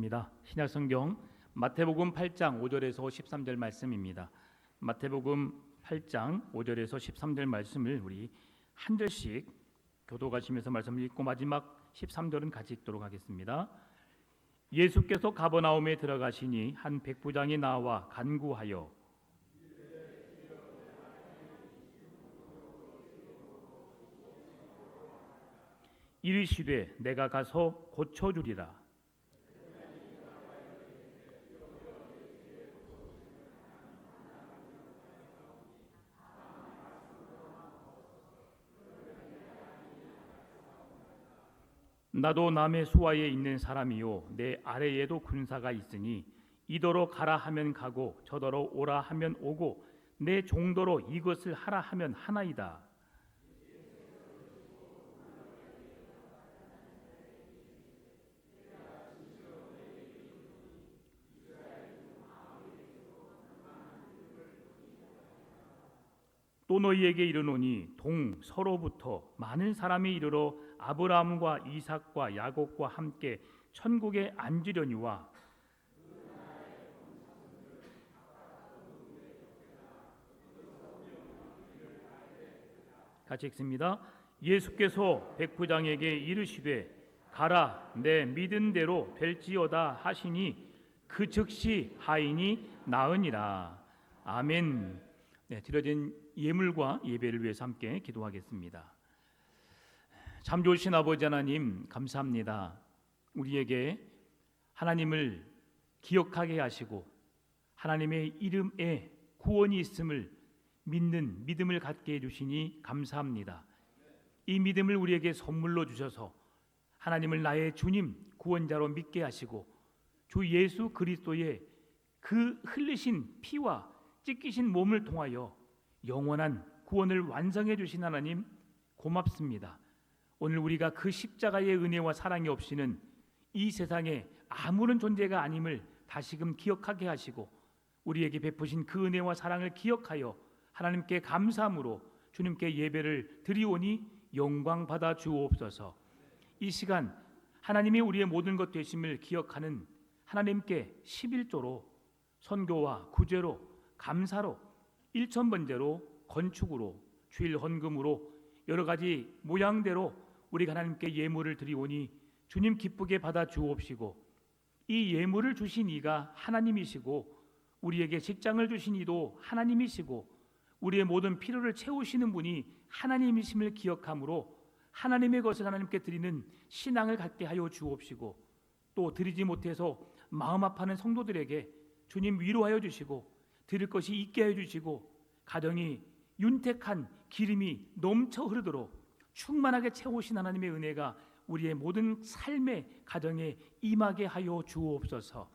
읽겠습니다. 신약성경 마태복음 8장 5절에서 13절 말씀입니다. 마태복음 8장 5절에서 13절 말씀을 우리 한 절씩 교도가시면서 말씀을 읽고 마지막 13절은 같이 읽도록 하겠습니다. 예수께서 가버나움에 들어가시니 한 백부장이 나와 간구하여 이르시되 내가 가서 고쳐주리라. 나도 남의 수하에 있는 사람이요 내 아래에도 군사가 있으니 이더러 가라 하면 가고 저더러 오라 하면 오고 내 종도로 이것을 하라 하면 하나이다. 또 너희에게 이르노니 동서로부터 많은 사람이 이르러 아브라함과 이삭과 야곱과 함께 천국에 앉으려니와 같이 읽습니다. 예수께서 백부장에게 이르시되 가라 내 믿은 대로 될지어다 하시니 그 즉시 하인이 나으니라. 아멘. 네, 드려진 예물과 예배를 위해서 함께 기도하겠습니다. 참 좋으신 아버지 하나님 감사합니다. 우리에게 하나님을 기억하게 하시고 하나님의 이름에 구원이 있음을 믿는 믿음을 갖게 해주시니 감사합니다. 이 믿음을 우리에게 선물로 주셔서 하나님을 나의 주님 구원자로 믿게 하시고 주 예수 그리스도의 그 흘리신 피와 찢기신 몸을 통하여 영원한 구원을 완성해 주신 하나님 고맙습니다. 오늘 우리가 그 십자가의 은혜와 사랑이 없이는 이 세상에 아무런 존재가 아님을 다시금 기억하게 하시고 우리에게 베푸신 그 은혜와 사랑을 기억하여 하나님께 감사함으로 주님께 예배를 드리오니 영광 받아 주옵소서. 이 시간 하나님이 우리의 모든 것 되심을 기억하는 하나님께 11조로 선교와 구제로 감사로 일천번제로 건축으로 주일 헌금으로 여러 가지 모양대로 우리가 하나님께 예물을 드리오니 주님 기쁘게 받아 주옵시고 이 예물을 주신 이가 하나님이시고 우리에게 직장을 주신 이도 하나님이시고 우리의 모든 필요를 채우시는 분이 하나님이심을 기억함으로 하나님의 것을 하나님께 드리는 신앙을 갖게 하여 주옵시고 또 드리지 못해서 마음 아파하는 성도들에게 주님 위로하여 주시고 드릴 것이 있게 해 주시고 가정이 윤택한 기름이 넘쳐 흐르도록 충만하게 채우신 하나님의 은혜가 우리의 모든 삶의 가정에 임하게 하여 주옵소서.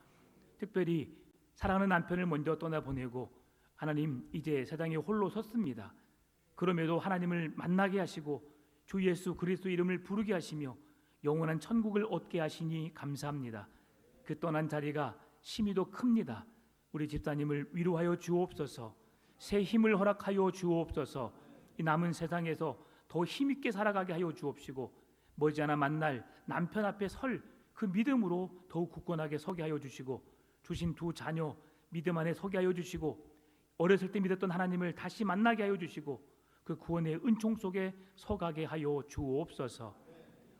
특별히 사랑하는 남편을 먼저 떠나보내고 하나님 이제 세상에 홀로 섰습니다. 그럼에도 하나님을 만나게 하시고 주 예수 그리스도 이름을 부르게 하시며 영원한 천국을 얻게 하시니 감사합니다. 그 떠난 자리가 심히도 큽니다. 우리 집사님을 위로하여 주옵소서. 새 힘을 허락하여 주옵소서. 이 남은 세상에서 더 힘있게 살아가게 하여 주옵시고 머지않아 만날 남편 앞에 설 그 믿음으로 더욱 굳건하게 서게 하여 주시고 주신 두 자녀 믿음 안에 서게 하여 주시고 어렸을 때 믿었던 하나님을 다시 만나게 하여 주시고 그 구원의 은총 속에 서가게 하여 주옵소서.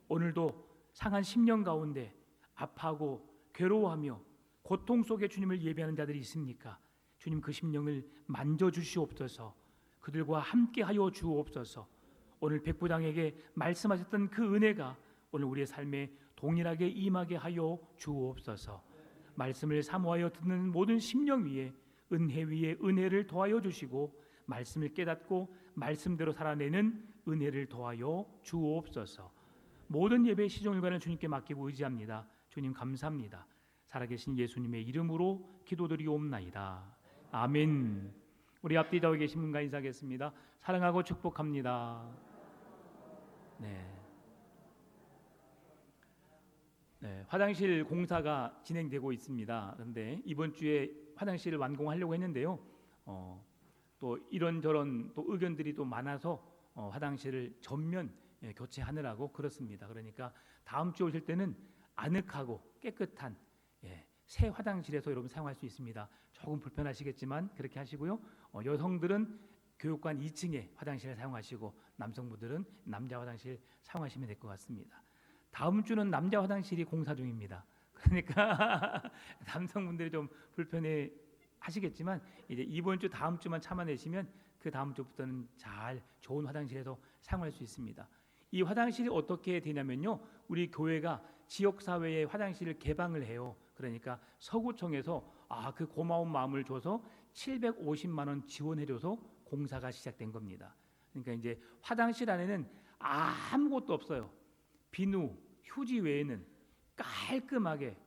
오늘도 상한 심령 가운데 아파하고 괴로워하며 고통 속에 주님을 예배하는 자들이 있습니까? 주님 그 심령을 만져주시옵소서. 그들과 함께 하여 주옵소서. 오늘 백부장에게 말씀하셨던 그 은혜가 오늘 우리의 삶에 동일하게 임하게 하여 주옵소서. 말씀을 사모하여 듣는 모든 심령 위에 은혜 위에 은혜를 더하여 주시고 말씀을 깨닫고 말씀대로 살아내는 은혜를 더하여 주옵소서. 모든 예배 시종일관을 주님께 맡기고 의지합니다. 주님 감사합니다. 살아계신 예수님의 이름으로 기도드리옵나이다. 아멘. 우리 앞뒤 좌우에 계신 분과 인사하겠습니다. 사랑하고 축복합니다. 화장실 공사가 진행되고 있습니다. 그런데 이번 주에 화장실을 완공하려고 했는데요. 또 이런저런 또 의견들이 또 많아서 화장실을 전면 교체하느라고 그렇습니다. 그러니까 다음 주에 오실 때는 아늑하고 깨끗한 새 화장실에서 여러분 사용할 수 있습니다. 조금 불편하시겠지만 그렇게 하시고요. 여성들은 교육관 2층에 화장실을 사용하시고 남성분들은 남자 화장실 사용하시면 될 것 같습니다. 다음 주는 남자 화장실이 공사 중입니다. 그러니까 남성분들이 좀 불편해 하시겠지만 이제 이번 주 다음 주만 참아내시면 그 다음 주부터는 잘 좋은 화장실에서 사용할 수 있습니다. 이 화장실이 어떻게 되냐면요, 우리 교회가 지역 사회에 화장실을 개방을 해요. 그러니까 서구청에서 그 고마운 마음을 줘서 750만 원 지원해줘서 공사가 시작된 겁니다. 그러니까 이제 화장실 안에는 아무것도 없어요. 비누, 휴지 외에는 깔끔하게,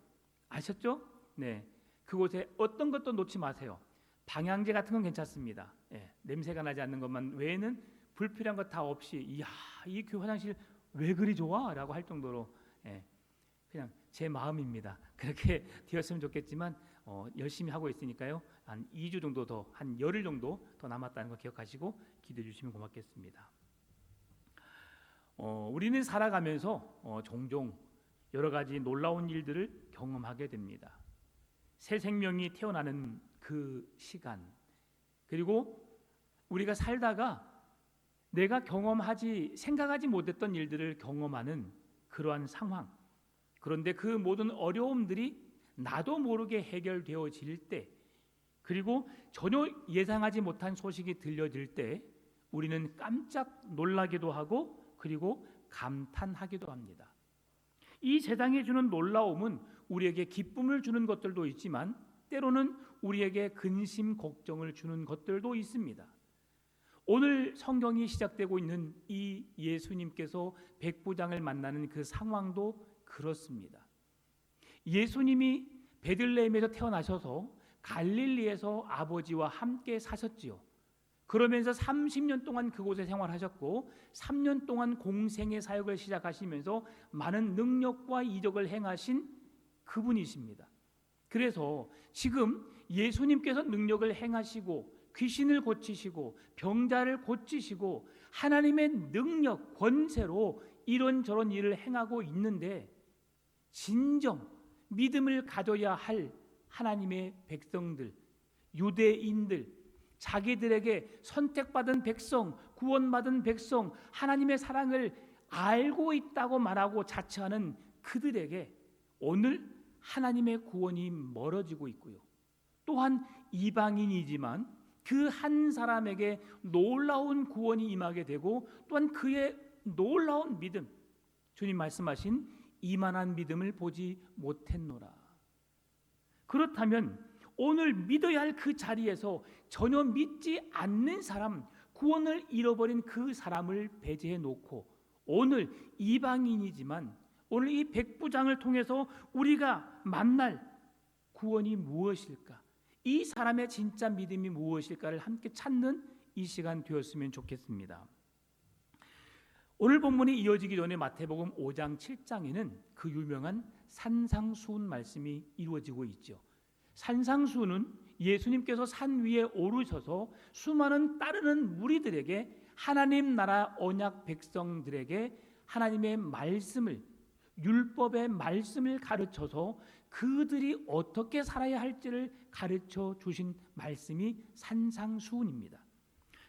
아셨죠? 네, 그곳에 어떤 것도 놓지 마세요. 방향제 같은 건 괜찮습니다. 냄새가 나지 않는 것만 외에는 불필요한 것 다 없이 이야, 이 교회 화장실 왜 그리 좋아? 라고 할 정도로 그냥 제 마음입니다. 그렇게 되었으면 좋겠지만 열심히 하고 있으니까요. 한 2주 정도 더, 한 열흘 정도 더 남았다는 거 기억하시고 기도해 주시면 고맙겠습니다. 우리는 살아가면서 종종 여러 가지 놀라운 일들을 경험하게 됩니다. 새 생명이 태어나는 그 시간, 그리고 우리가 살다가 내가 생각하지 못했던 일들을 경험하는 그러한 상황, 그런데 그 모든 어려움들이 나도 모르게 해결되어질 때, 그리고 전혀 예상하지 못한 소식이 들려질 때 우리는 깜짝 놀라기도 하고 그리고 감탄하기도 합니다. 이 세상에 주는 놀라움은 우리에게 기쁨을 주는 것들도 있지만 때로는 우리에게 근심, 걱정을 주는 것들도 있습니다. 오늘 성경이 시작되고 있는 이 예수님께서 백부장을 만나는 그 상황도 그렇습니다. 예수님이 베들레헴에서 태어나셔서 갈릴리에서 아버지와 함께 사셨지요. 그러면서 30년 동안 그곳에 생활하셨고 3년 동안 공생의 사역을 시작하시면서 많은 능력과 이적을 행하신 그분이십니다. 그래서 지금 예수님께서 능력을 행하시고 귀신을 고치시고 병자를 고치시고 하나님의 능력, 권세로 이런저런 일을 행하고 있는데 진정 믿음을 가져야 할 하나님의 백성들, 유대인들, 자기들에게 선택받은 백성, 구원받은 백성, 하나님의 사랑을 알고 있다고 말하고 자처하는 그들에게 오늘 하나님의 구원이 멀어지고 있고요. 또한 이방인이지만 그 한 사람에게 놀라운 구원이 임하게 되고 또한 그의 놀라운 믿음, 주님 말씀하신 이만한 믿음을 보지 못했노라. 그렇다면 오늘 믿어야 할 그 자리에서 전혀 믿지 않는 사람, 구원을 잃어버린 그 사람을 배제해 놓고 오늘 이방인이지만 오늘 이 백부장을 통해서 우리가 만날 구원이 무엇일까? 이 사람의 진짜 믿음이 무엇일까를 함께 찾는 이 시간 되었으면 좋겠습니다. 오늘 본문이 이어지기 전에 마태복음 5장 7장에는 그 유명한 산상수훈 말씀이 이루어지고 있죠. 산상수훈은 예수님께서 산 위에 오르셔서 수많은 따르는 무리들에게 하나님 나라 언약 백성들에게 하나님의 말씀을, 율법의 말씀을 가르쳐서 그들이 어떻게 살아야 할지를 가르쳐 주신 말씀이 산상수훈입니다.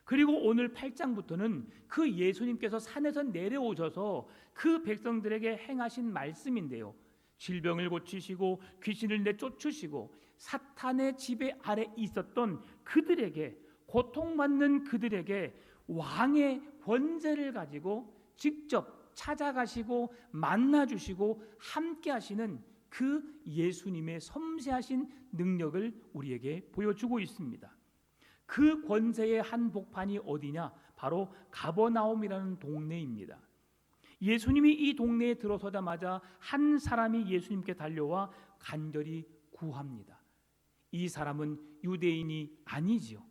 그리고 오늘 8장부터는 그 예수님께서 산에서 내려오셔서 그 백성들에게 행하신 말씀인데요, 질병을 고치시고 귀신을 내쫓으시고 사탄의 지배 아래 있었던 그들에게, 고통받는 그들에게 왕의 권세를 가지고 직접 찾아가시고 만나주시고 함께 하시는 그 예수님의 섬세하신 능력을 우리에게 보여주고 있습니다. 그 권세의 한 복판이 어디냐? 바로 가버나움이라는 동네입니다. 예수님이 이 동네에 들어서자마자 한 사람이 예수님께 달려와 간절히 구합니다. 이 사람은 유대인이 아니지요.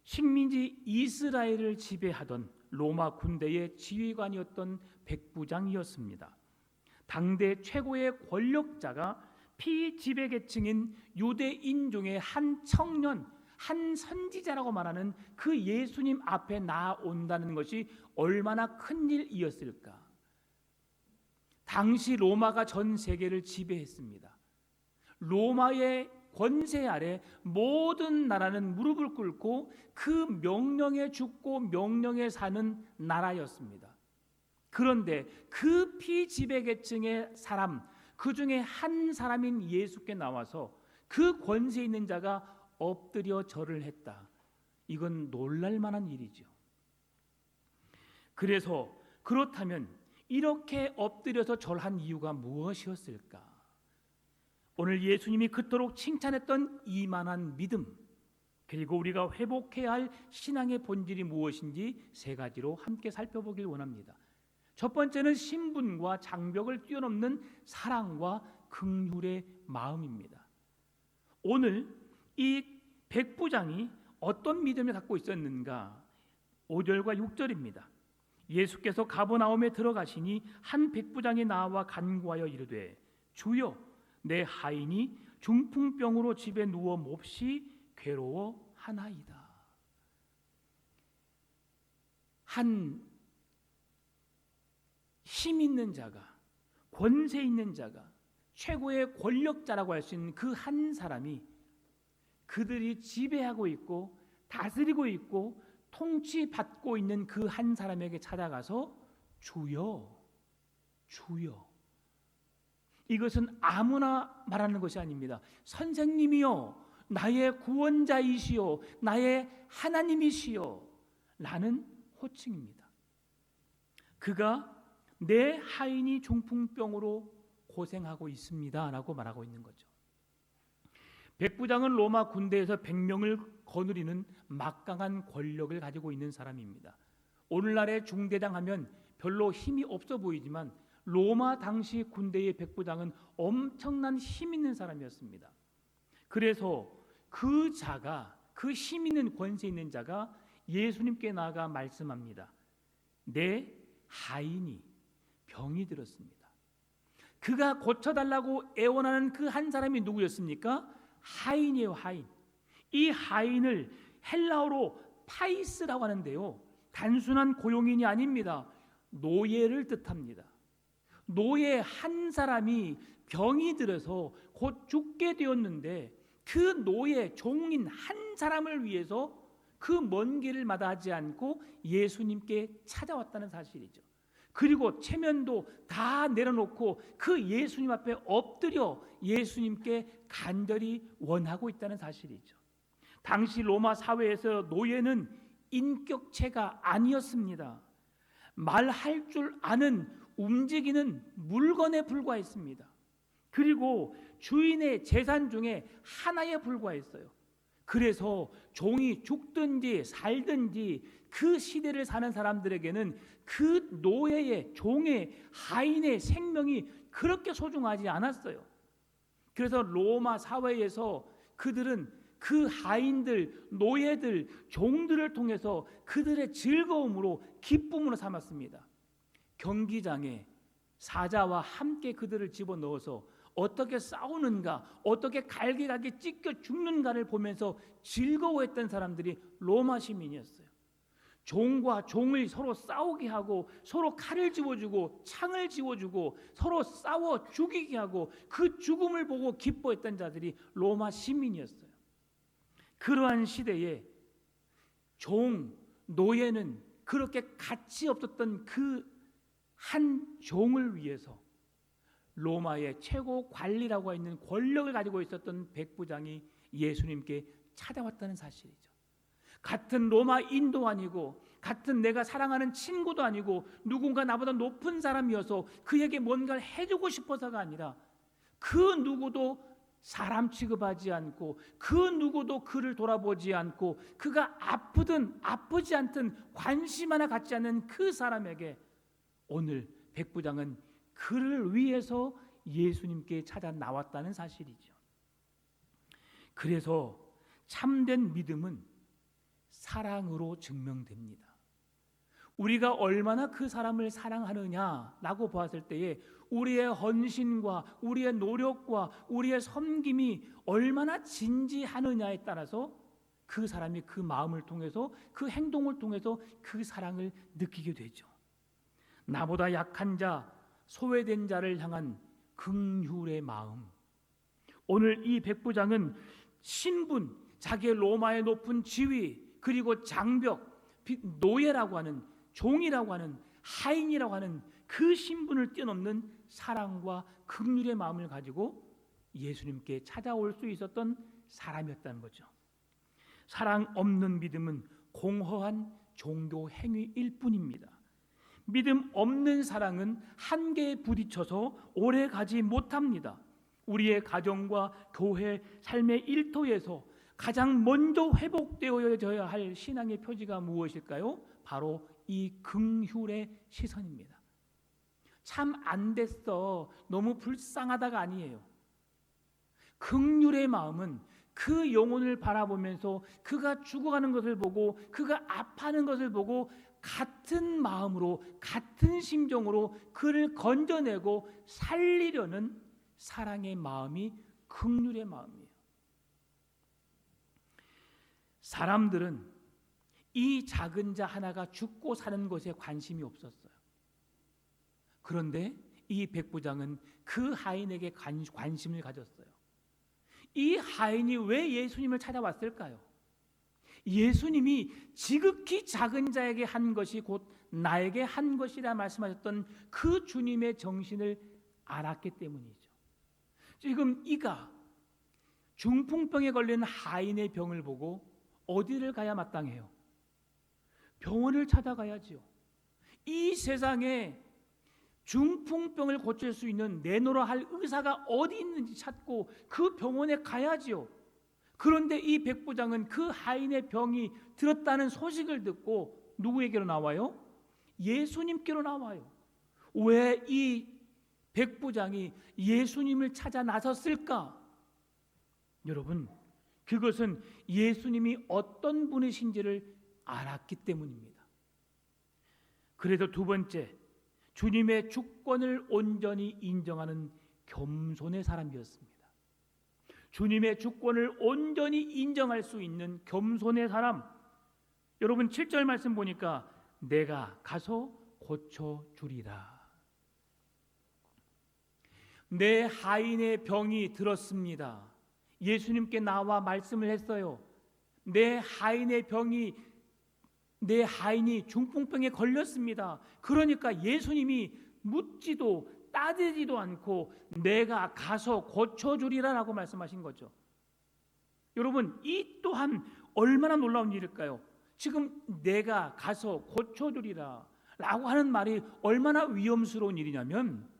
식민지 이스라엘을 지배하던 로마 군대의 지휘관이었던 백부장이었습니다. 당대 최고의 권력자가 피지배계층인 유대인 중에 한 청년, 한 선지자라고 말하는 그 예수님 앞에 나아온다는 것이 얼마나 큰 일이었을까. 당시 로마가 전 세계를 지배했습니다. 로마의 권세 아래 모든 나라는 무릎을 꿇고 그 명령에 죽고 명령에 사는 나라였습니다. 그런데 그 피지배계층의 사람, 그 중에 한 사람인 예수께 나와서 그 권세 있는 자가 엎드려 절을 했다. 이건 놀랄 만한 일이죠. 그래서 그렇다면 이렇게 엎드려서 절한 이유가 무엇이었을까? 오늘 예수님이 그토록 칭찬했던 이만한 믿음, 그리고 우리가 회복해야 할 신앙의 본질이 무엇인지 세 가지로 함께 살펴보길 원합니다. 첫 번째는 신분과 장벽을 뛰어넘는 사랑과 긍휼의 마음입니다. 오늘 이 백부장이 어떤 믿음을 갖고 있었는가? 5절과 6절입니다. 예수께서 가버나움에 들어가시니 한 백부장이 나와 간구하여 이르되 주여 내 하인이 중풍병으로 집에 누워 몹시 괴로워하나이다. 한 힘 있는 자가, 권세 있는 자가, 최고의 권력자라고 할 수 있는 그 한 사람이 그들이 지배하고 있고 다스리고 있고 통치받고 있는 그 한 사람에게 찾아가서 주여, 주여. 이것은 아무나 말하는 것이 아닙니다. 선생님이요, 나의 구원자이시요, 나의 하나님이시요 라는 호칭입니다. 그가 내 하인이 중풍병으로 고생하고 있습니다 라고 말하고 있는 거죠. 백부장은 로마 군대에서 100명을 거느리는 막강한 권력을 가지고 있는 사람입니다. 오늘날의 중대장 하면 별로 힘이 없어 보이지만 로마 당시 군대의 백부장은 엄청난 힘 있는 사람이었습니다. 그래서 그 자가, 그 힘 있는 권세 있는 자가 예수님께 나아가 말씀합니다. 내 하인이 병이 들었습니다. 그가 고쳐달라고 애원하는 그 한 사람이 누구였습니까? 하인이에요, 하인. 이 하인을 헬라어로 파이스라고 하는데요, 단순한 고용인이 아닙니다. 노예를 뜻합니다. 노예 한 사람이 병이 들어서 곧 죽게 되었는데 그 노예 종인 한 사람을 위해서 그 먼 길을 마다하지 않고 예수님께 찾아왔다는 사실이죠. 그리고 체면도 다 내려놓고 그 예수님 앞에 엎드려 예수님께 간절히 원하고 있다는 사실이죠. 당시 로마 사회에서 노예는 인격체가 아니었습니다. 말할 줄 아는 움직이는 물건에 불과했습니다. 그리고 주인의 재산 중에 하나에 불과했어요. 그래서 종이 죽든지 살든지 그 시대를 사는 사람들에게는 그 노예의, 종의, 하인의 생명이 그렇게 소중하지 않았어요. 그래서 로마 사회에서 그들은 그 하인들, 노예들, 종들을 통해서 그들의 즐거움으로, 기쁨으로 삼았습니다. 경기장에 사자와 함께 그들을 집어넣어서 어떻게 싸우는가, 어떻게 갈기갈기 찢겨 죽는가를 보면서 즐거워했던 사람들이 로마 시민이었어요. 종과 종을 서로 싸우게 하고 서로 칼을 집어주고 창을 집어주고 서로 싸워 죽이게 하고 그 죽음을 보고 기뻐했던 자들이 로마 시민이었어요. 그러한 시대에 종, 노예는 그렇게 가치 없었던 그 한 종을 위해서 로마의 최고 관리라고 하는 권력을 가지고 있었던 백부장이 예수님께 찾아왔다는 사실이죠. 같은 로마인도 아니고 같은 내가 사랑하는 친구도 아니고 누군가 나보다 높은 사람이어서 그에게 뭔가를 해주고 싶어서가 아니라 그 누구도 사람 취급하지 않고 그 누구도 그를 돌아보지 않고 그가 아프든 아프지 않든 관심 하나 갖지 않는 그 사람에게 오늘 백부장은 그를 위해서 예수님께 찾아 나왔다는 사실이죠. 그래서 참된 믿음은 사랑으로 증명됩니다. 우리가 얼마나 그 사람을 사랑하느냐라고 보았을 때에 우리의 헌신과 우리의 노력과 우리의 섬김이 얼마나 진지하느냐에 따라서 그 사람이 그 마음을 통해서 그 행동을 통해서 그 사랑을 느끼게 되죠. 나보다 약한 자, 소외된 자를 향한 긍휼의 마음. 오늘 이 백부장은 신분, 자기의 로마의 높은 지위, 그리고 장벽, 노예라고 하는, 종이라고 하는, 하인이라고 하는 그 신분을 뛰어넘는 사랑과 긍휼의 마음을 가지고 예수님께 찾아올 수 있었던 사람이었다는 거죠. 사랑 없는 믿음은 공허한 종교 행위일 뿐입니다. 믿음 없는 사랑은 한계에 부딪혀서 오래 가지 못합니다. 우리의 가정과 교회, 삶의 일터에서 가장 먼저 회복되어져야 할 신앙의 표지가 무엇일까요? 바로 이 긍휼의 시선입니다. 참 안 됐어, 너무 불쌍하다가 아니에요. 긍휼의 마음은 그 영혼을 바라보면서 그가 죽어가는 것을 보고, 그가 아파하는 것을 보고 같은 마음으로, 같은 심정으로 그를 건져내고 살리려는 사랑의 마음이 긍휼의 마음이에요. 사람들은 이 작은 자 하나가 죽고 사는 것에 관심이 없었어요. 그런데 이 백부장은 그 하인에게 관심을 가졌어요. 이 하인이 왜 예수님을 찾아왔을까요? 예수님이 지극히 작은 자에게 한 것이 곧 나에게 한 것이라 말씀하셨던 그 주님의 정신을 알았기 때문이죠. 지금 이가 중풍병에 걸린 하인의 병을 보고 어디를 가야 마땅해요? 병원을 찾아가야지요. 이 세상에 중풍병을 고칠 수 있는, 내놓으라 할 의사가 어디 있는지 찾고 그 병원에 가야지요. 그런데 이 백부장은 그 하인의 병이 들었다는 소식을 듣고 누구에게로 나와요? 예수님께로 나와요. 왜 이 백부장이 예수님을 찾아 나섰을까? 여러분, 그것은 예수님이 어떤 분이신지를 알았기 때문입니다. 그래서 두 번째, 주님의 주권을 온전히 인정하는 겸손의 사람이었습니다. 주님의 주권을 온전히 인정할 수 있는 겸손의 사람. 여러분 7절 말씀 보니까 내가 가서 고쳐주리라. 내 하인의 병이 들었습니다. 예수님께 나와 말씀을 했어요. 내 하인이 중풍병에 걸렸습니다. 그러니까 예수님이 묻지도 따지지도 않고 내가 가서 고쳐주리라 라고 말씀하신 거죠. 여러분, 이 또한 얼마나 놀라운 일일까요? 지금 내가 가서 고쳐주리라 라고 하는 말이 얼마나 위험스러운 일이냐면,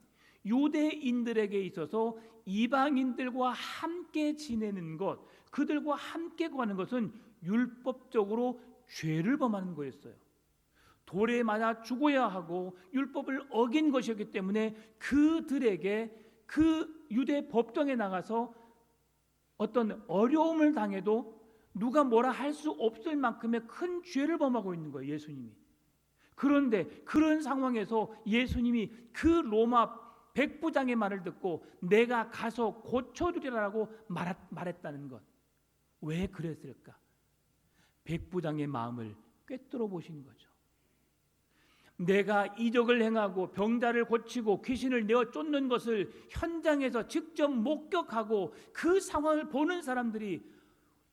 유대인들에게 있어서 이방인들과 함께 지내는 것, 그들과 함께 거하는 것은 율법적으로 죄를 범하는 거였어요. 돌에 맞아 죽어야 하고 율법을 어긴 것이었기 때문에 그들에게 그 유대 법정에 나가서 어떤 어려움을 당해도 누가 뭐라 할 수 없을 만큼의 큰 죄를 범하고 있는 거예요, 예수님이. 그런데 그런 상황에서 예수님이 그 로마 백부장의 말을 듣고 내가 가서 고쳐주리라고 말했다는 것. 왜 그랬을까? 백부장의 마음을 꿰뚫어 보신 거죠. 내가 이적을 행하고 병자를 고치고 귀신을 내어 쫓는 것을 현장에서 직접 목격하고 그 상황을 보는 사람들이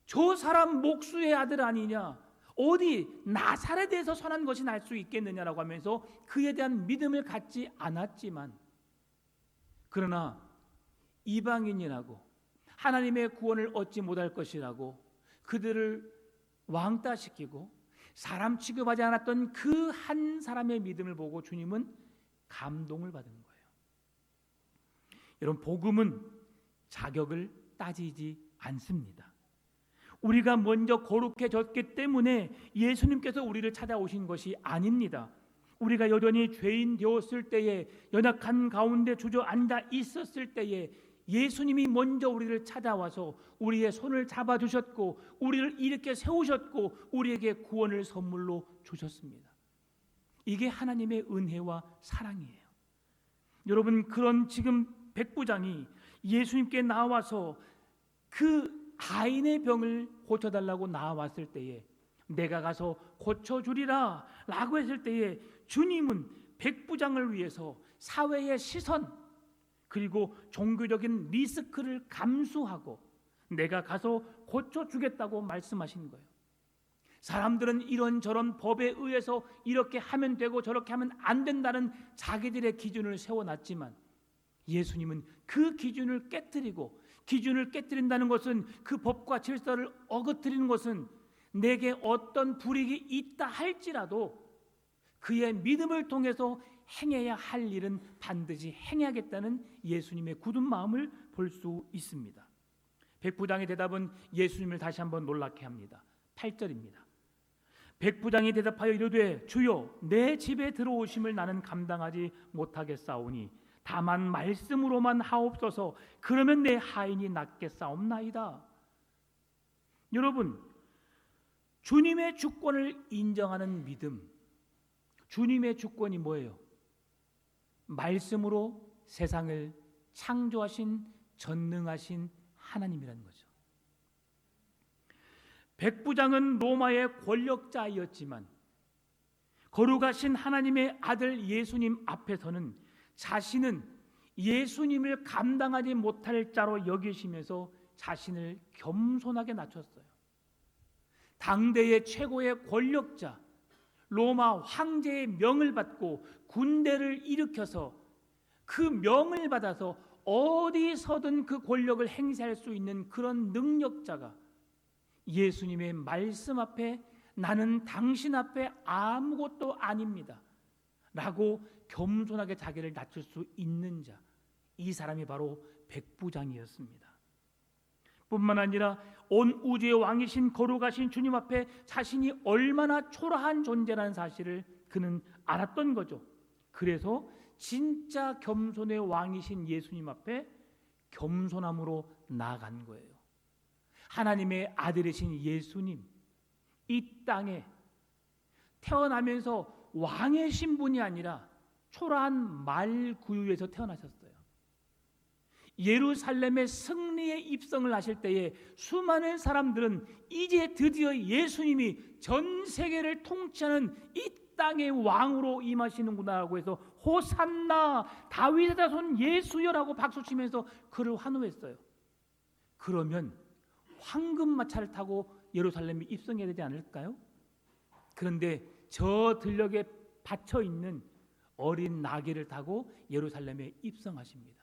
저 사람 목수의 아들 아니냐, 어디 나사렛에서 선한 것이 날 수 있겠느냐라고 하면서 그에 대한 믿음을 갖지 않았지만, 그러나 이방인이라고 하나님의 구원을 얻지 못할 것이라고 그들을 왕따시키고 사람 취급하지 않았던 그 한 사람의 믿음을 보고 주님은 감동을 받은 거예요. 여러분, 복음은 자격을 따지지 않습니다. 우리가 먼저 거룩해졌기 때문에 예수님께서 우리를 찾아오신 것이 아닙니다. 우리가 여전히 죄인 되었을 때에, 연약한 가운데 주저앉아 있었을 때에 예수님이 먼저 우리를 찾아와서 우리의 손을 잡아주셨고 우리를 이렇게 세우셨고 우리에게 구원을 선물로 주셨습니다. 이게 하나님의 은혜와 사랑이에요. 여러분, 그런 지금 백부장이 예수님께 나와서 그 하인의 병을 고쳐달라고 나왔을 때에 내가 가서 고쳐주리라 라고 했을 때에 주님은 백부장을 위해서 사회의 시선, 그리고 종교적인 리스크를 감수하고 내가 가서 고쳐주겠다고 말씀하신 거예요. 사람들은 이런저런 법에 의해서 이렇게 하면 되고 저렇게 하면 안 된다는 자기들의 기준을 세워놨지만 예수님은 그 기준을 깨뜨리고, 기준을 깨뜨린다는 것은 그 법과 질서를 어거뜨리는 것은 내게 어떤 불이익이 있다 할지라도 그의 믿음을 통해서 행해야 할 일은 반드시 행해야겠다는 예수님의 굳은 마음을 볼 수 있습니다. 백부장의 대답은 예수님을 다시 한번 놀랍게 합니다. 8절입니다. 백부장이 대답하여 이르되 주여, 내 집에 들어오심을 나는 감당하지 못하겠사오니 다만 말씀으로만 하옵소서. 그러면 내 하인이 낫겠사옵나이다. 여러분, 주님의 주권을 인정하는 믿음, 주님의 주권이 뭐예요? 말씀으로 세상을 창조하신 전능하신 하나님이라는 거죠. 백부장은 로마의 권력자이었지만 거룩하신 하나님의 아들 예수님 앞에서는 자신은 예수님을 감당하지 못할 자로 여기시면서 자신을 겸손하게 낮췄어요. 당대의 최고의 권력자, 로마 황제의 명을 받고 군대를 일으켜서 그 명을 받아서 어디서든 그 권력을 행사할 수 있는 그런 능력자가 예수님의 말씀 앞에 나는 당신 앞에 아무것도 아닙니다 라고 겸손하게 자기를 낮출 수 있는 자, 이 사람이 바로 백부장이었습니다. 뿐만 아니라 온 우주의 왕이신 거룩하신 주님 앞에 자신이 얼마나 초라한 존재라는 사실을 그는 알았던 거죠. 그래서 진짜 겸손의 왕이신 예수님 앞에 겸손함으로 나아간 거예요. 하나님의 아들이신 예수님, 이 땅에 태어나면서 왕의 신분이 아니라 초라한 말구유에서 태어나셨어요. 예루살렘의 승리의 입성을 하실 때에 수많은 사람들은 이제 드디어 예수님이 전 세계를 통치하는 이 땅의 왕으로 임하시는구나라고 해서 호산나 다윗의 자손 예수여라고 박수치면서 그를 환호했어요. 그러면 황금마차를 타고 예루살렘에 입성해야 되지 않을까요? 그런데 저 들녘에 받쳐 있는 어린 나귀를 타고 예루살렘에 입성하십니다.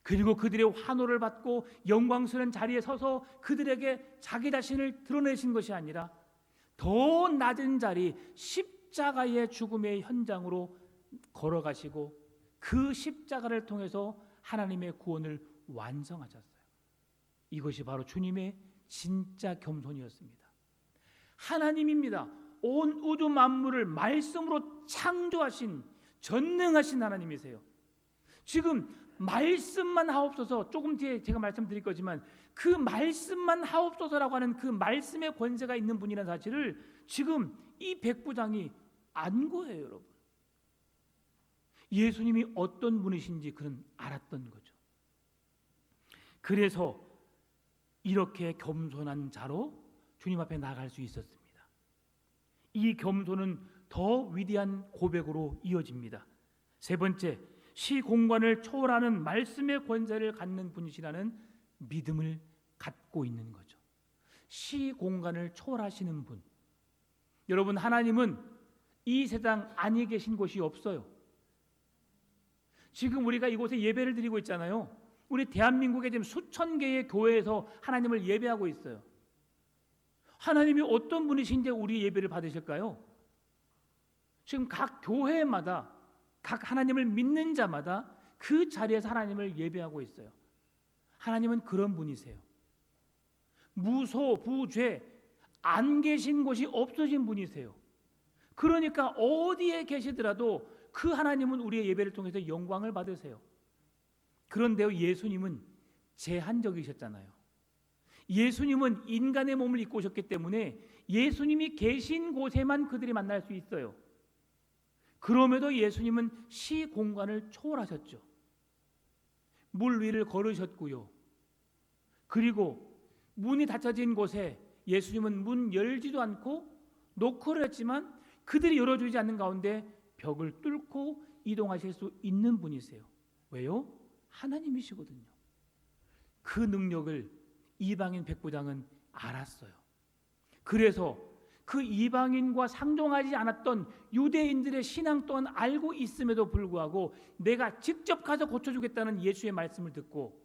그리고 그들의 환호를 받고 영광스러운 자리에 서서 그들에게 자기 자신을 드러내신 것이 아니라 더 낮은 자리, 십자가의 죽음의 현장으로 걸어가시고 그 십자가를 통해서 하나님의 구원을 완성하셨어요. 이것이 바로 주님의 진짜 겸손이었습니다. 하나님입니다. 온 우주 만물을 말씀으로 창조하신 전능하신 하나님이세요. 지금 말씀만 하옵소서, 조금 뒤에 제가 말씀드릴 거지만 그 말씀만 하옵소서라고 하는 그 말씀의 권세가 있는 분이라는 사실을 지금 이 백부장이 안 거예요, 여러분. 예수님이 어떤 분이신지 그는 알았던 거죠. 그래서 이렇게 겸손한 자로 주님 앞에 나아갈 수 있었습니다. 이 겸손은 더 위대한 고백으로 이어집니다. 세 번째, 시공간을 초월하는 말씀의 권세를 갖는 분이시라는 믿음을 갖고 있는 거죠. 시공간을 초월하시는 분. 여러분, 하나님은 이 세상 안에 계신 곳이 없어요. 지금 우리가 이곳에 예배를 드리고 있잖아요. 우리 대한민국에 지금 수천 개의 교회에서 하나님을 예배하고 있어요. 하나님이 어떤 분이신데 우리 예배를 받으실까요? 지금 각 교회마다, 각 하나님을 믿는 자마다 그 자리에서 하나님을 예배하고 있어요. 하나님은 그런 분이세요. 무소, 부죄, 안 계신 곳이 없어진 분이세요. 그러니까 어디에 계시더라도 그 하나님은 우리의 예배를 통해서 영광을 받으세요. 그런데요, 예수님은 제한적이셨잖아요. 예수님은 인간의 몸을 입고 오셨기 때문에 예수님이 계신 곳에만 그들이 만날 수 있어요. 그럼에도 예수님은 시공간을 초월하셨죠. 물 위를 걸으셨고요. 그리고 문이 닫혀진 곳에 예수님은 문 열지도 않고 노크를 했지만 그들이 열어주지 않는 가운데 벽을 뚫고 이동하실 수 있는 분이세요. 왜요? 하나님이시거든요. 그 능력을 이방인 백부장은 알았어요. 그래서 그 이방인과 상종하지 않았던 유대인들의 신앙 또한 알고 있음에도 불구하고 내가 직접 가서 고쳐주겠다는 예수의 말씀을 듣고,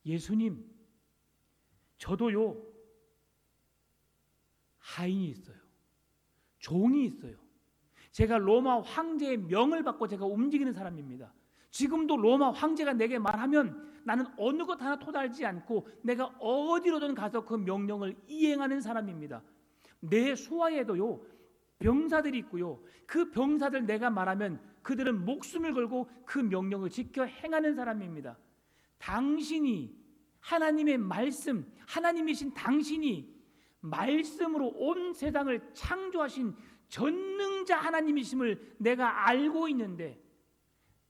예수님, 저도요 하인이 있어요. 종이 있어요. 제가 로마 황제의 명을 받고 제가 움직이는 사람입니다. 지금도 로마 황제가 내게 말하면 나는 어느 것 하나 토달지 않고 내가 어디로든 가서 그 명령을 이행하는 사람입니다. 내 수하에도요 병사들이 있고요, 그 병사들 내가 말하면 그들은 목숨을 걸고 그 명령을 지켜 행하는 사람입니다. 당신이 하나님의 말씀, 하나님이신 당신이 말씀으로 온 세상을 창조하신 전능자 하나님이심을 내가 알고 있는데,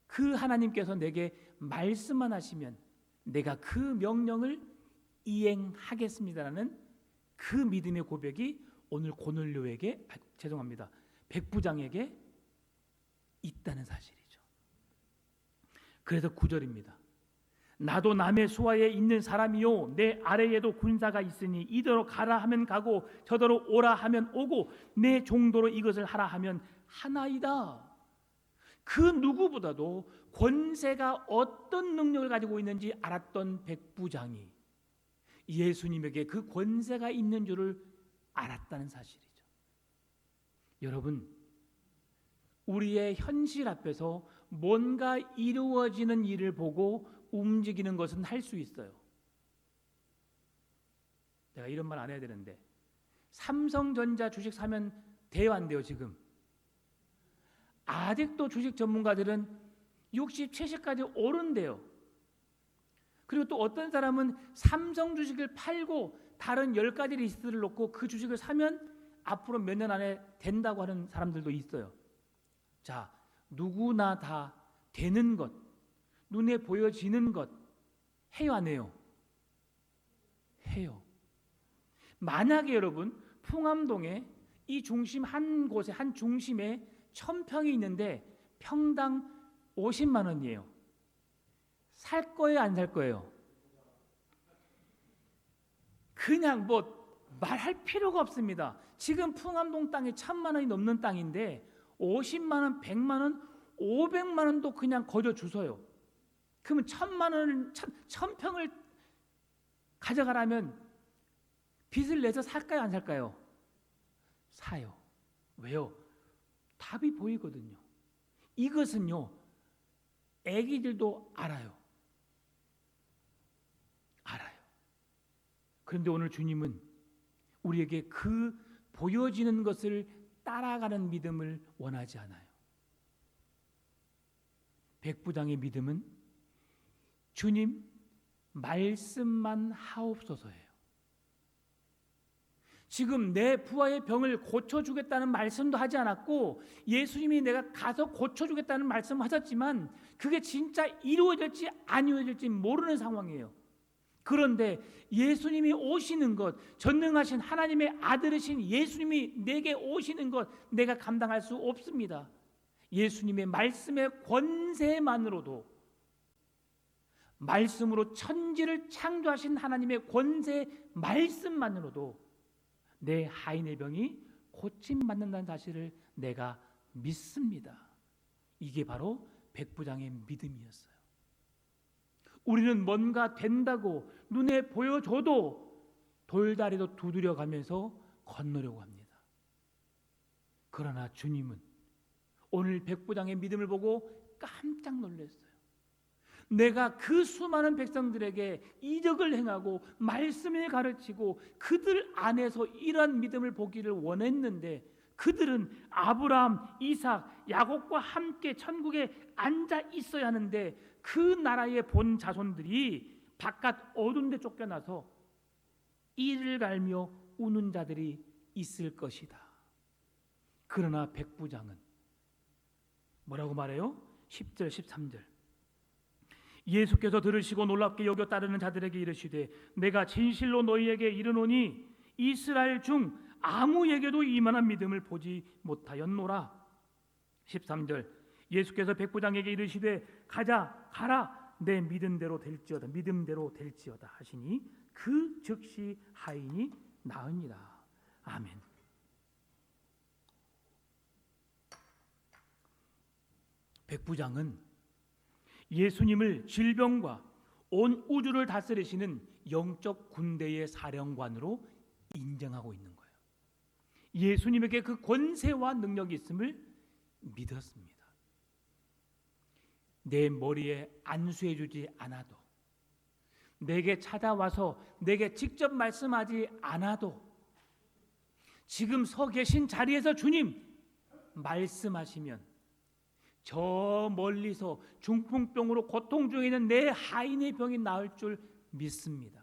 그 하나님께서 내게 말씀만 하시면 내가 그 명령을 이행하겠습니다라는 그 믿음의 고백이 오늘 고넬료에게, 백부장에게 있다는 사실이죠. 그래서 9절입니다. 나도 남의 수하에 있는 사람이요 내 아래에도 군사가 있으니 이더러 가라 하면 가고 저더러 오라 하면 오고 내 종도로 이것을 하라 하면 하나이다. 그 누구보다도 권세가 어떤 능력을 가지고 있는지 알았던 백부장이 예수님에게 그 권세가 있는 줄을 알았다는 사실이죠. 여러분, 우리의 현실 앞에서 뭔가 이루어지는 일을 보고 움직이는 것은 할 수 있어요. 내가 이런 말 안 해야 되는데, 삼성전자 주식 사면 돼요, 안 돼요? 지금 아직도 주식 전문가들은 60, 70까지 오른대요. 그리고 또 어떤 사람은 삼성 주식을 팔고 다른 10가지 리스트를 놓고 그 주식을 사면 앞으로 몇 년 안에 된다고 하는 사람들도 있어요. 자, 누구나 다 되는 것, 눈에 보여지는 것 해요, 안 해요? 해요. 만약에 여러분 풍암동에 이 중심 한 곳에, 한 중심에 1000평이 있는데 평당 50만 원이에요. 살 거예요, 안 살 거예요? 그냥 말할 필요가 없습니다. 지금 풍암동 땅이 1000만 원이 넘는 땅인데 50만 원, 100만 원, 500만 원도 그냥 거저 주세요. 그러면 1000만 원을 1000평을 가져가라면 빚을 내서 살까요, 안 살까요? 사요. 왜요? 답이 보이거든요. 이것은요, 애기들도 알아요. 그런데 오늘 주님은 우리에게 그 보여지는 것을 따라가는 믿음을 원하지 않아요. 백부장의 믿음은 주님 말씀만 하옵소서예요. 지금 내 부하의 병을 고쳐주겠다는 말씀도 하지 않았고, 예수님이 내가 가서 고쳐주겠다는 말씀을 하셨지만 그게 진짜 이루어질지 안 이루어질지 모르는 상황이에요. 그런데 예수님이 오시는 것, 전능하신 하나님의 아들이신 예수님이 내게 오시는 것 내가 감당할 수 없습니다. 예수님의 말씀의 권세만으로도, 말씀으로 천지를 창조하신 하나님의 권세 말씀만으로도 내 하인의 병이 고침받는다는 사실을 내가 믿습니다. 이게 바로 백부장의 믿음이었어요. 우리는 뭔가 된다고 눈에 보여줘도 돌다리도 두드려가면서 건너려고 합니다. 그러나 주님은 오늘 백부장의 믿음을 보고 깜짝 놀랐어요. 내가 그 수많은 백성들에게 이적을 행하고 말씀을 가르치고 그들 안에서 이러한 믿음을 보기를 원했는데, 그들은 아브라함, 이삭, 야곱과 함께 천국에 앉아 있어야 하는데 그 나라의 본 자손들이 바깥 어두운 데 쫓겨나서 이를 갈며 우는 자들이 있을 것이다. 그러나 백부장은 뭐라고 말해요? 10절 13절 예수께서 들으시고 놀랍게 여겨 따르는 자들에게 이르시되 내가 진실로 너희에게 이르노니 이스라엘 중 아무에게도 이만한 믿음을 보지 못하였노라. 13절 예수께서 백부장에게 이르시되 가라 내 믿음대로 될지어다, 믿음대로 될지어다 하시니 그 즉시 하인이 나으니라. 아멘. 백부장은 예수님을 질병과 온 우주를 다스리시는 영적 군대의 사령관으로 인정하고 있는 거예요. 예수님에게 그 권세와 능력이 있음을 믿었습니다. 내 머리에 안수해 주지 않아도, 내게 찾아와서 내게 직접 말씀하지 않아도 지금 서 계신 자리에서 주님 말씀하시면 저 멀리서 중풍병으로 고통 중에 있는 내 하인의 병이 나을 줄 믿습니다.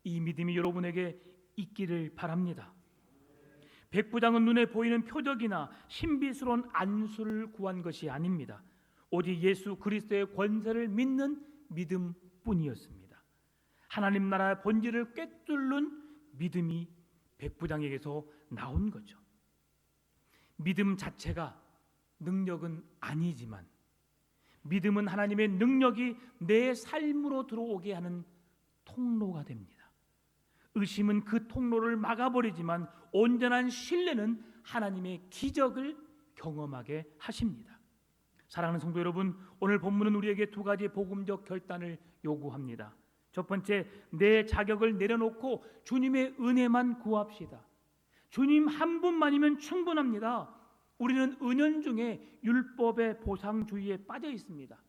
이 믿음이 여러분에게 있기를 바랍니다. 백부장은 눈에 보이는 표적이나 신비스러운 안수를 구한 것이 아닙니다. 오직 예수 그리스도의 권세를 믿는 믿음뿐이었습니다. 하나님 나라의 본질을 꿰뚫는 믿음이 백부장에게서 나온 거죠. 믿음 자체가 능력은 아니지만 믿음은 하나님의 능력이 내 삶으로 들어오게 하는 통로가 됩니다. 의심은 그 통로를 막아버리지만 온전한 신뢰는 하나님의 기적을 경험하게 하십니다. 사랑하는 성도 여러분, 오늘 본문은 우리에게 두 가지 복음적 결단을 요구합니다. 첫 번째, 내 자격을 내려놓고 주님의 은혜만 구합시다. 주님 한 분만이면 충분합니다. 우리는 은연중에 율법의 보상주의에 빠져 있습니다.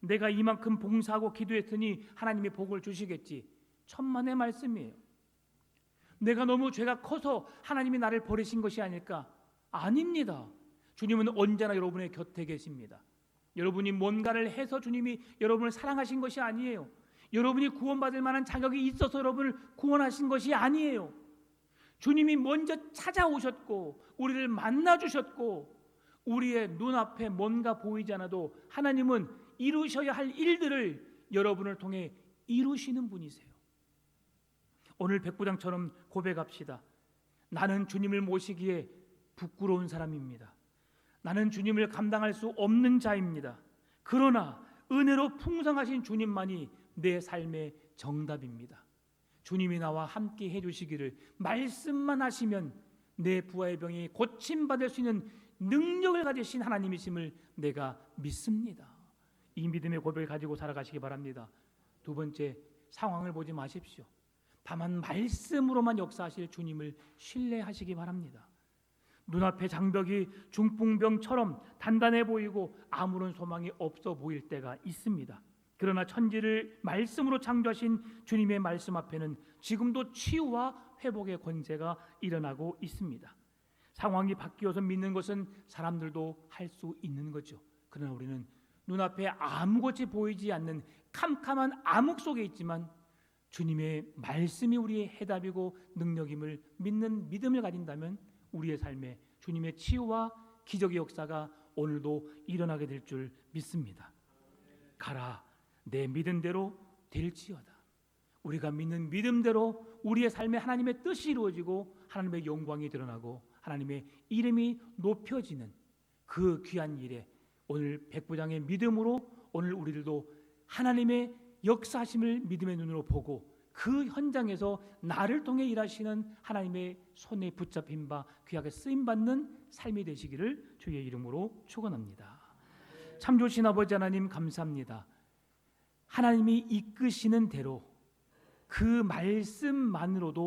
내가 이만큼 봉사하고 기도했으니 하나님이 복을 주시겠지. 천만의 말씀이에요. 내가 너무 죄가 커서 하나님이 나를 버리신 것이 아닐까? 아닙니다. 주님은 언제나 여러분의 곁에 계십니다. 여러분이 뭔가를 해서 주님이 여러분을 사랑하신 것이 아니에요. 여러분이 구원받을 만한 자격이 있어서 여러분을 구원하신 것이 아니에요. 주님이 먼저 찾아오셨고 우리를 만나주셨고 우리의 눈앞에 뭔가 보이지 않아도 하나님은 이루셔야 할 일들을 여러분을 통해 이루시는 분이세요. 오늘 백부장처럼 고백합시다. 나는 주님을 모시기에 부끄러운 사람입니다. 나는 주님을 감당할 수 없는 자입니다. 그러나 은혜로 풍성하신 주님만이 내 삶의 정답입니다. 주님이 나와 함께 해주시기를 말씀만 하시면 내 부하의 병이 고침받을 수 있는 능력을 가지신 하나님이심을 내가 믿습니다. 이 믿음의 고백을 가지고 살아가시기 바랍니다. 두 번째, 상황을 보지 마십시오. 다만 말씀으로만 역사하실 주님을 신뢰하시기 바랍니다. 눈앞의 장벽이 중풍병처럼 단단해 보이고 아무런 소망이 없어 보일 때가 있습니다. 그러나 천지를 말씀으로 창조하신 주님의 말씀 앞에는 지금도 치유와 회복의 권세가 일어나고 있습니다. 상황이 바뀌어서 믿는 것은 사람들도 할 수 있는 거죠. 그러나 우리는 눈앞에 아무것이 보이지 않는 캄캄한 암흑 속에 있지만 주님의 말씀이 우리의 해답이고 능력임을 믿는 믿음을 가진다면 우리의 삶에 주님의 치유와 기적의 역사가 오늘도 일어나게 될 줄 믿습니다. 가라, 내 믿음대로 될지어다. 우리가 믿는 믿음대로 우리의 삶에 하나님의 뜻이 이루어지고 하나님의 영광이 드러나고 하나님의 이름이 높여지는 그 귀한 일에 오늘 백부장의 믿음으로 오늘 우리들도 하나님의 역사하심을 믿음의 눈으로 보고 그 현장에서 나를 통해 일하시는 하나님의 손에 붙잡힌 바 귀하게 쓰임받는 삶이 되시기를 주의 이름으로 축원합니다. 참 좋으신 아버지 하나님 감사합니다. 하나님이 이끄시는 대로 그 말씀만으로도